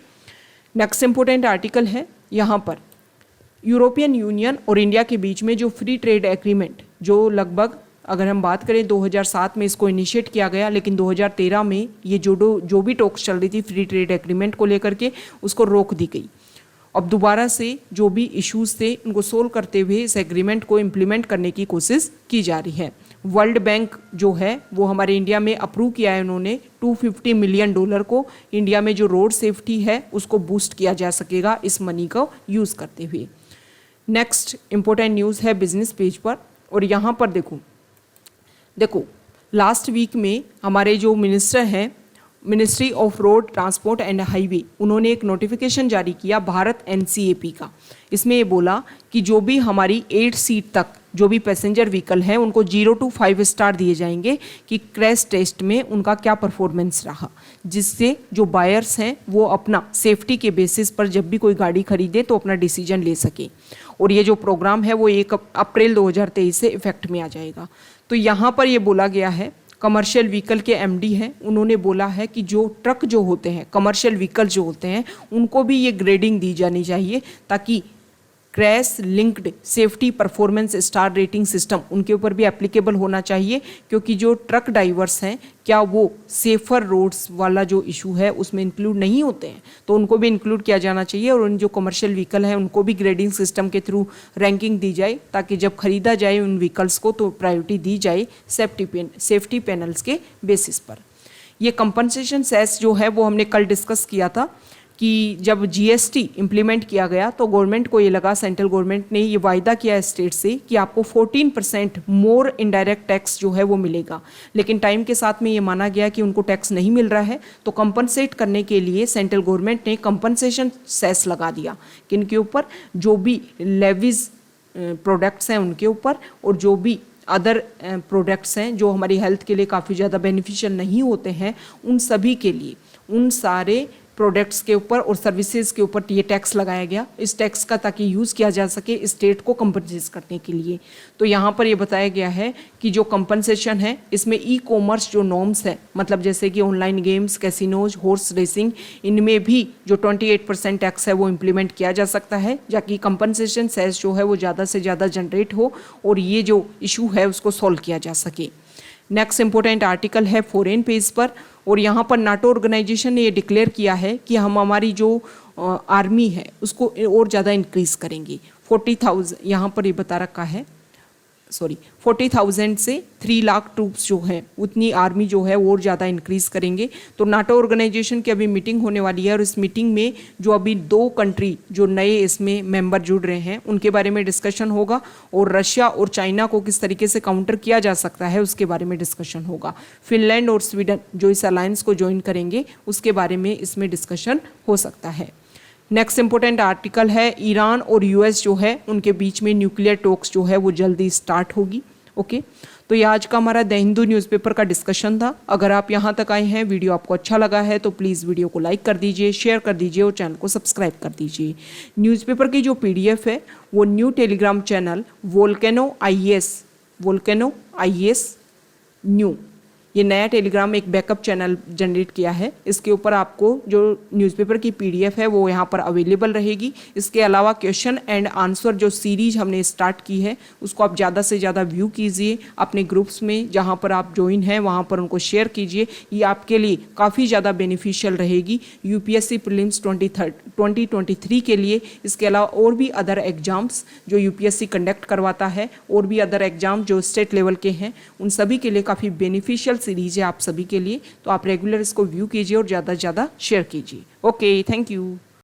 S1: next important article है यहाँ पर यूरोपियन यूनियन और इंडिया के बीच में जो फ्री ट्रेड एग्रीमेंट जो लगभग अगर हम बात करें 2007 में इसको इनिशिएट किया गया, लेकिन 2013 में ये जो भी टॉक्स चल रही थी फ्री ट्रेड एग्रीमेंट को लेकर के उसको रोक दी गई। अब दोबारा से जो भी इश्यूज थे उनको सोल्व करते हुए इस एग्रीमेंट को इम्प्लीमेंट करने की कोशिश की जा रही है। वर्ल्ड बैंक जो है वो हमारे इंडिया में अप्रूव किया है उन्होंने $250 मिलियन को, इंडिया में जो रोड सेफ्टी है उसको बूस्ट किया जा सकेगा इस मनी को यूज़ करते हुए। नेक्स्ट इंपॉर्टेंट न्यूज़ है बिजनेस पेज पर, और यहाँ पर देखो लास्ट वीक में हमारे जो मिनिस्टर हैं ministry of road transport and highway उन्होंने एक नोटिफिकेशन जारी किया भारत NCAP का। इसमें ये बोला कि जो भी हमारी 8 सीट तक जो भी पैसेंजर व्हीकल हैं उनको 0 to 5 स्टार दिए जाएंगे कि क्रैश टेस्ट में उनका क्या परफॉर्मेंस रहा, जिससे जो बायर्स हैं वो अपना सेफ्टी के बेसिस पर जब भी कोई गाड़ी खरीदे तो अपना डिसीजन ले सके। और ये जो प्रोग्राम है वो 1 अप्रैल 2023 से इफेक्ट में आ जाएगा। तो यहाँ पर ये बोला गया है कमर्शियल व्हीकल के MD हैं उन्होंने बोला है कि जो ट्रक जो होते हैं कमर्शियल व्हीकल जो होते हैं उनको भी ये ग्रेडिंग दी जानी चाहिए ताकि crash linked safety performance star rating system उनके ऊपर भी एप्लीकेबल होना चाहिए, क्योंकि जो ट्रक ड्राइवर्स हैं क्या वो सेफर रोड्स वाला जो इशू है उसमें इंक्लूड नहीं होते हैं, तो उनको भी इंक्लूड किया जाना चाहिए। और उन जो कमर्शियल व्हीकल हैं उनको भी ग्रेडिंग सिस्टम के थ्रू रैंकिंग दी जाए ताकि जब खरीदा जाए उन व्हीकल्स को तो प्रायोरिटी दी जाए सेफ्टी पैनल्स के बेसिस पर। ये कंपनसेशन सेस जो है वो हमने कल डिस्कस किया था कि जब GST इम्प्लीमेंट किया गया तो गवर्नमेंट को ये लगा, सेंट्रल गवर्नमेंट ने ये वायदा किया है स्टेट से कि आपको 14% मोर इनडायरेक्ट टैक्स जो है वो मिलेगा, लेकिन टाइम के साथ में ये माना गया कि उनको टैक्स नहीं मिल रहा है। तो कंपनसेट करने के लिए सेंट्रल गवर्नमेंट ने कंपनसेशन सेस लगा दिया किनके ऊपर, जो भी लेवीज प्रोडक्ट्स हैं उनके ऊपर और जो भी अदर प्रोडक्ट्स हैं जो हमारी हेल्थ के लिए काफ़ी ज़्यादा बेनिफिशियल नहीं होते हैं उन सभी के लिए उन सारे प्रोडक्ट्स के ऊपर और सर्विसेज के ऊपर ये टैक्स लगाया गया, इस टैक्स का ताकि यूज़ किया जा सके स्टेट को कंपनसेट करने के लिए। तो यहाँ पर ये बताया गया है कि जो कंपनसेशन है इसमें ई-कॉमर्स जो नॉर्म्स है, मतलब जैसे कि online games, casinos, horse racing, इनमें भी जो 28% टैक्स है वो इम्प्लीमेंट किया जा सकता है ताकि कंपनसेशन सेस जो है वो ज़्यादा से ज़्यादा जनरेट हो और ये जो इशू है उसको सॉल्व किया जा सके। नेक्स्ट इंपॉर्टेंट आर्टिकल है फॉरेन पेज पर, और यहाँ पर नाटो ऑर्गेनाइजेशन ने ये डिक्लेयर किया है कि हम हमारी जो आर्मी है उसको और ज़्यादा इंक्रीज़ करेंगे। 40,000 यहाँ पर ये बता रखा है 40,000 से 3 लाख ट्रूप्स जो हैं उतनी आर्मी जो है और ज़्यादा इंक्रीज़ करेंगे। तो नाटो ऑर्गेनाइजेशन की अभी मीटिंग होने वाली है और इस मीटिंग में जो अभी 2 कंट्री जो नए इसमें मेंबर जुड़ रहे हैं उनके बारे में डिस्कशन होगा और रशिया और चाइना को किस तरीके से काउंटर किया जा सकता है उसके बारे में डिस्कशन होगा। फिनलैंड और स्वीडन जो इस अलायंस को ज्वाइन करेंगे उसके बारे में इसमें डिस्कशन हो सकता है। नेक्स्ट इंपॉर्टेंट आर्टिकल है ईरान और US जो है उनके बीच में न्यूक्लियर टॉक्स जो है वो जल्दी स्टार्ट होगी। ओके, तो ये आज का हमारा द हिंदू न्यूज़पेपर का डिस्कशन था। अगर आप यहाँ तक आए हैं, वीडियो आपको अच्छा लगा है तो प्लीज़ वीडियो को लाइक कर दीजिए, शेयर कर दीजिए और चैनल को सब्सक्राइब कर दीजिए। न्यूज़पेपर की जो PDF है वो new Telegram channel volcano IAS new ये नया टेलीग्राम एक बैकअप चैनल जनरेट किया है। इसके ऊपर आपको जो न्यूज़पेपर की PDF है वो यहाँ पर अवेलेबल रहेगी। इसके अलावा क्वेश्चन एंड आंसर जो सीरीज हमने स्टार्ट की है उसको आप ज़्यादा से ज़्यादा व्यू कीजिए अपने ग्रुप्स में, जहाँ पर आप ज्वाइन हैं वहाँ पर उनको शेयर कीजिए। ये आपके लिए काफ़ी ज़्यादा बेनिफिशियल रहेगी UPSC प्रीलिम्स 2023 के लिए। इसके अलावा और भी अदर एग्जाम्स जो UPSC कंडक्ट करवाता है और भी अदर एग्जाम जो स्टेट लेवल के हैं उन सभी के लिए काफ़ी बेनिफिशियल सीरीज है आप सभी के लिए। तो आप रेगुलर इसको व्यू कीजिए और ज़्यादा से ज़्यादा शेयर कीजिए। Okay, thank you.